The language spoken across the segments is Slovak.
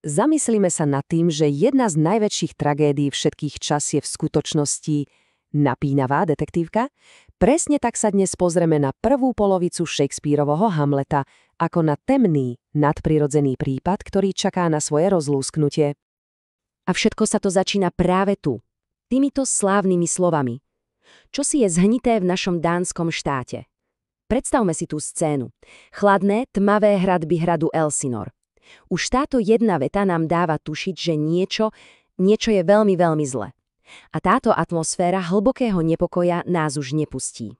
Zamyslíme sa nad tým, že jedna z najväčších tragédií všetkých čas je v skutočnosti napínavá detektívka. Presne tak sa dnes pozrieme na prvú polovicu Shakespearovho Hamleta ako na temný, nadprirodzený prípad, ktorý čaká na svoje rozlúsknutie. A všetko sa to začína práve tu, týmito slávnymi slovami. Čo si je zhnité v našom dánskom štáte? Predstavme si tú scénu. Chladné, tmavé hradby hradu Elsinor. Už táto jedna veta nám dáva tušiť, že niečo je veľmi, veľmi zle. A táto atmosféra hlbokého nepokoja nás už nepustí.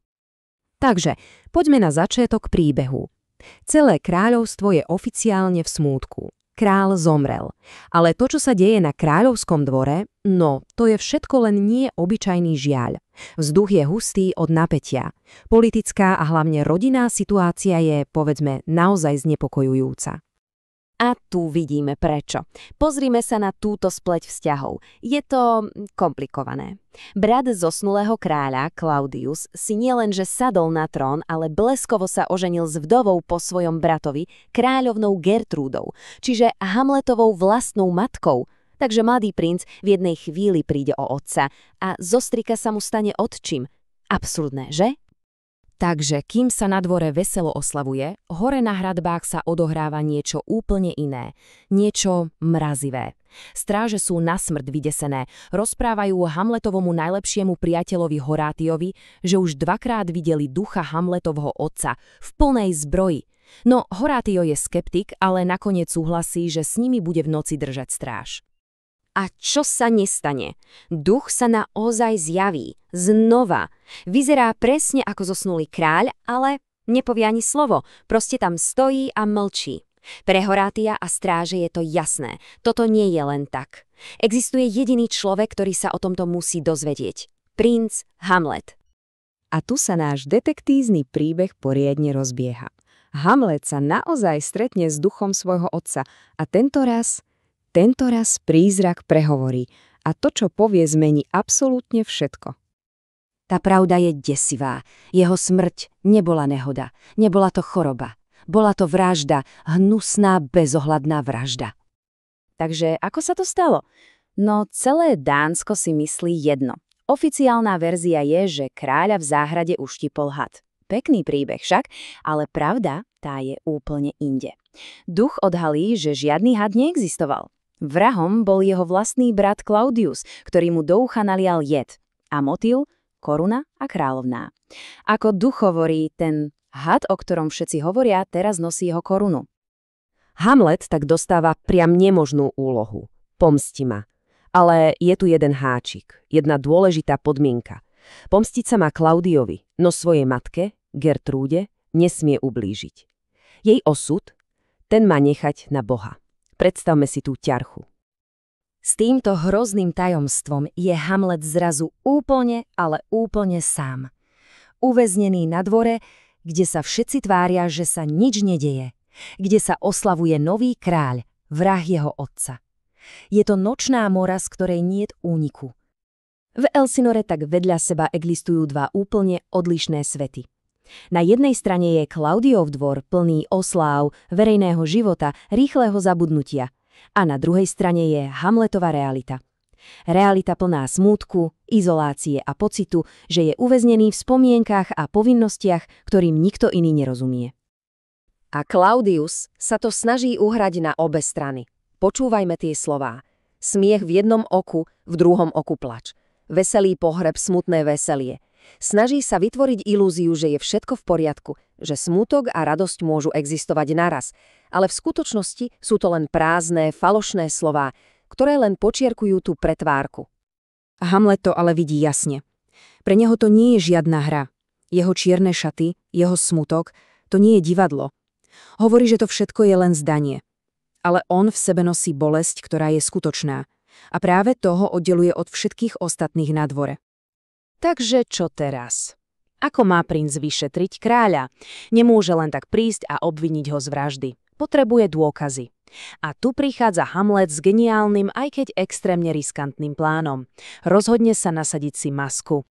Takže, poďme na začiatok príbehu. Celé kráľovstvo je oficiálne v smútku. Král zomrel. Ale to, čo sa deje na kráľovskom dvore, no, to je všetko len nie obyčajný žiaľ. Vzduch je hustý od napätia. Politická a hlavne rodinná situácia je, povedzme, naozaj znepokojujúca. A tu vidíme prečo. Pozrime sa na túto spleť vzťahov. Je to komplikované. Brat zosnulého kráľa, Claudius, si nielenže sadol na trón, ale bleskovo sa oženil s vdovou po svojom bratovi, kráľovnou Gertrúdou, čiže Hamletovou vlastnou matkou. Takže mladý princ v jednej chvíli príde o otca a zo strika sa mu stane otčím. Absurdné, že? Takže, kým sa na dvore veselo oslavuje, hore na hradbách sa odohráva niečo úplne iné. Niečo mrazivé. Stráže sú na smrť vydesené. Rozprávajú Hamletovomu najlepšiemu priateľovi Horátiovi, že už dvakrát videli ducha Hamletovho otca v plnej zbroji. No, Horátio je skeptik, ale nakoniec súhlasí, že s nimi bude v noci držať stráž. A čo sa nestane? Duch sa naozaj zjaví. Znova. Vyzerá presne ako zosnulý kráľ, ale nepovie ani slovo. Proste tam stojí a mlčí. Pre Horátia a stráže je to jasné. Toto nie je len tak. Existuje jediný človek, ktorý sa o tomto musí dozvedieť. Princ Hamlet. A tu sa náš detektízny príbeh poriadne rozbieha. Hamlet sa naozaj stretne s duchom svojho otca a tento raz prízrak prehovorí a to, čo povie, zmení absolútne všetko. Tá pravda je desivá. Jeho smrť nebola nehoda, nebola to choroba. Bola to vražda, hnusná, bezohľadná vražda. Takže ako sa to stalo? No, celé Dánsko si myslí jedno. Oficiálna verzia je, že kráľa v záhrade uštipol had. Pekný príbeh však, ale pravda tá je úplne inde. Duch odhalí, že žiadny had neexistoval. Vrahom bol jeho vlastný brat Claudius, ktorý mu do ucha nalial jed. A motil, koruna a kráľovná. Ako duch hovorí, ten had, o ktorom všetci hovoria, teraz nosí jeho korunu. Hamlet tak dostáva priam nemožnú úlohu. Pomsti ma. Ale je tu jeden háčik, jedna dôležitá podmienka. Pomstiť sa má Claudiovi, no svojej matke, Gertrúde, nesmie ublížiť. Jej osud, ten má nechať na Boha. Predstavme si tú ťarchu. S týmto hrozným tajomstvom je Hamlet zrazu úplne, ale úplne sám. Uväznený na dvore, kde sa všetci tvária, že sa nič nedeje, kde sa oslavuje nový kráľ, vrah jeho otca. Je to nočná mora, z ktorej niet úniku. V Elsinore tak vedľa seba existujú dva úplne odlišné svety. Na jednej strane je Claudiov dvor plný osláv, verejného života, rýchleho zabudnutia. A na druhej strane je Hamletova realita. Realita plná smútku, izolácie a pocitu, že je uväznený v spomienkach a povinnostiach, ktorým nikto iný nerozumie. A Claudius sa to snaží uhrať na obe strany. Počúvajme tie slová. Smiech v jednom oku, v druhom oku plač. Veselý pohreb, smutné veselie. Snaží sa vytvoriť ilúziu, že je všetko v poriadku, že smútok a radosť môžu existovať naraz, ale v skutočnosti sú to len prázdne, falošné slová, ktoré len počierkujú tú pretvárku. Hamlet to ale vidí jasne. Pre neho to nie je žiadna hra. Jeho čierne šaty, jeho smutok, to nie je divadlo. Hovorí, že to všetko je len zdanie. Ale on v sebe nosí bolesť, ktorá je skutočná. A práve toho oddeluje od všetkých ostatných na dvore. Takže čo teraz? Ako má princ vyšetriť kráľa? Nemôže len tak prísť a obviniť ho z vraždy. Potrebuje dôkazy. A tu prichádza Hamlet s geniálnym, aj keď extrémne riskantným plánom. Rozhodne sa nasadiť si masku.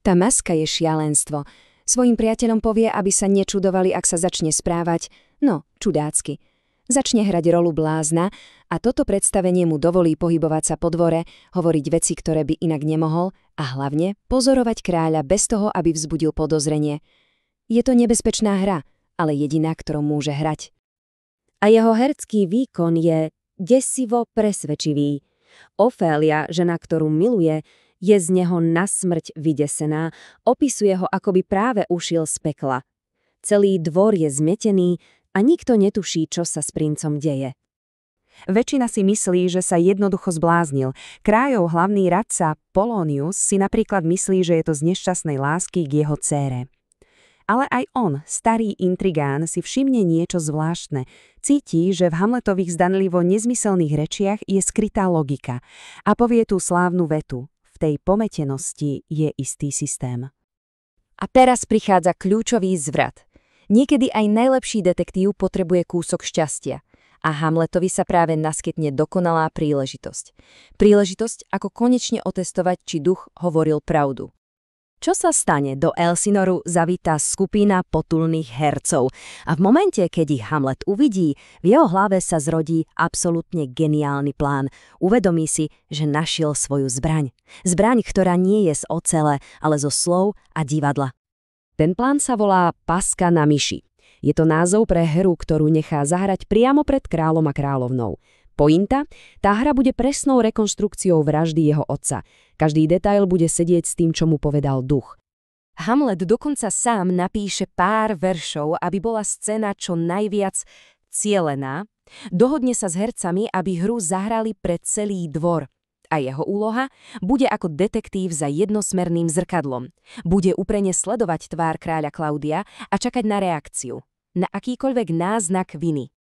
Tá maska je šialenstvo. Svojim priateľom povie, aby sa nečudovali, ak sa začne správať, no, čudácky. Začne hrať rolu blázna a toto predstavenie mu dovolí pohybovať sa po dvore, hovoriť veci, ktoré by inak nemohol a hlavne pozorovať kráľa bez toho, aby vzbudil podozrenie. Je to nebezpečná hra, ale jediná, ktorou môže hrať. A jeho herský výkon je desivo presvedčivý. Ofélia, žena, ktorú miluje, je z neho nasmrť vydesená, opisuje ho, ako by práve ušiel z pekla. Celý dvor je zmetený a nikto netuší, čo sa s princom deje. Väčšina si myslí, že sa jednoducho zbláznil. Kráľov hlavný radca Polonius si napríklad myslí, že je to z nešťastnej lásky k jeho dcére. Ale aj on, starý intrigán, si všimne niečo zvláštne. Cíti, že v Hamletových zdanlivo nezmyselných rečiach je skrytá logika a povie tú slávnu vetu: v tej pometenosti je istý systém. A teraz prichádza kľúčový zvrat. Niekedy aj najlepší detektív potrebuje kúsok šťastia. A Hamletovi sa práve naskytne dokonalá príležitosť. Príležitosť, ako konečne otestovať, či duch hovoril pravdu. Čo sa stane? Do Elsinoru zavítá skupina potulných hercov a v momente, keď ich Hamlet uvidí, v jeho hlave sa zrodí absolútne geniálny plán. Uvedomí si, že našiel svoju zbraň. Zbraň, ktorá nie je z ocele, ale zo slov a divadla. Ten plán sa volá Paska na myši. Je to názov pre hru, ktorú nechá zahrať priamo pred kráľom a kráľovnou. Pointa? Tá hra bude presnou rekonštrukciou vraždy jeho otca. Každý detail bude sedieť s tým, čo mu povedal duch. Hamlet dokonca sám napíše pár veršov, aby bola scéna čo najviac cielená. Dohodne sa s hercami, aby hru zahrali pre celý dvor. A jeho úloha bude ako detektív za jednosmerným zrkadlom. Bude úprene sledovať tvár kráľa Klaudia a čakať na reakciu. Na akýkoľvek náznak viny.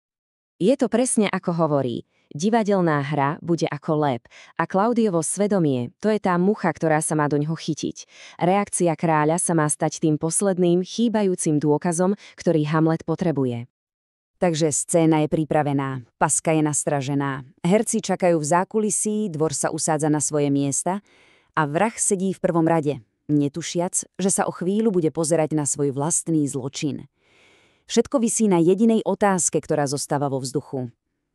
Je to presne ako hovorí. Divadelná hra bude ako lep a Klaudiovo svedomie, to je tá mucha, ktorá sa má doňho chytiť. Reakcia kráľa sa má stať tým posledným, chýbajúcim dôkazom, ktorý Hamlet potrebuje. Takže scéna je pripravená, paska je nastražená, herci čakajú v zákulisí, dvor sa usádza na svoje miesta a vrah sedí v prvom rade, netušiac, že sa o chvíľu bude pozerať na svoj vlastný zločin. Všetko visí na jedinej otázke, ktorá zostáva vo vzduchu.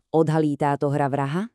Odhalí táto hra vraha?